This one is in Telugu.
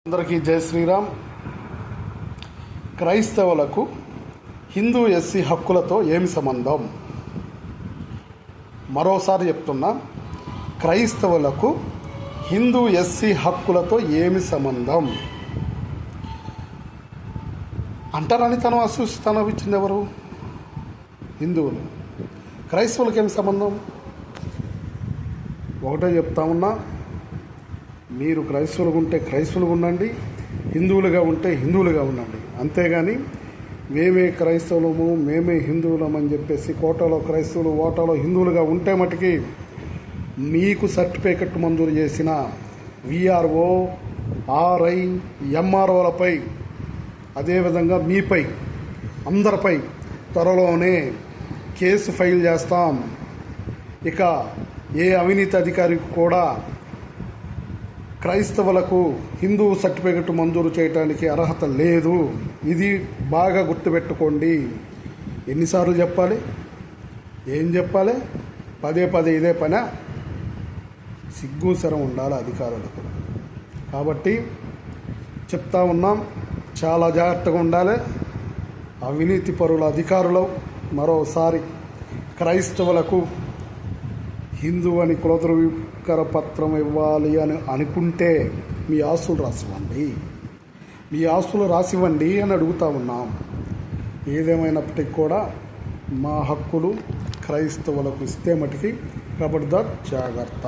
అందరికీ జై శ్రీరామ్. క్రైస్తవులకు హిందూ ఎస్సీ హక్కులతో ఏమి సంబంధం? మరోసారి చెప్తున్నా, క్రైస్తవులకు హిందూ ఎస్సీ హక్కులతో ఏమి సంబంధం అంటారని తను ఇచ్చింది ఎవరు? హిందువులు. క్రైస్తవులకు ఏమి సంబంధం? ఒకటే చెప్తా ఉన్నా, మీరు క్రైస్తవులుగా ఉంటే క్రైస్తవులుగా ఉండండి, హిందువులుగా ఉంటే హిందువులుగా ఉండండి. అంతేగాని మేమే క్రైస్తవులము, మేమే హిందువులం అని చెప్పేసి కోటాలో క్రైస్తవులు, ఓటాలో హిందువులుగా ఉంటే మటుకి మీకు సర్టిఫికెట్ మంజూరు చేసిన విఆర్ఓ, ఆర్ఐ, ఎంఆర్ఓలపై, అదేవిధంగా మీపై, అందరిపై త్వరలోనే కేసు ఫైల్ చేస్తాం. ఇక ఏ అవినీతి అధికారికి కూడా క్రైస్తవులకు హిందూ సర్టిఫికెట్ మంజూరు చేయడానికి అర్హత లేదు. ఇది బాగా గుర్తుపెట్టుకోండి. ఎన్నిసార్లు చెప్పాలి? ఏం చెప్పాలి? పదే పదే ఇదే పని. సిగ్గు శరం ఉండాలి అధికారులకు. కాబట్టి చెప్తా ఉన్నాం, చాలా జాగ్రత్తగా ఉండాలి. అవినీతి పరుల అధికారులు మరోసారి క్రైస్తవులకు హిందూ అని కులధృవీకర పత్రం ఇవ్వాలి అని అనుకుంటే మీ ఆస్తులు రాసివ్వండి, మీ ఆస్తులు రాసివ్వండి అని అడుగుతా ఉన్నాం. ఏదేమైనప్పటికీ కూడా మా హక్కులు క్రైస్తవులకు ఇస్తే మటుకి కబడ్దార్ జాగ్రత్త.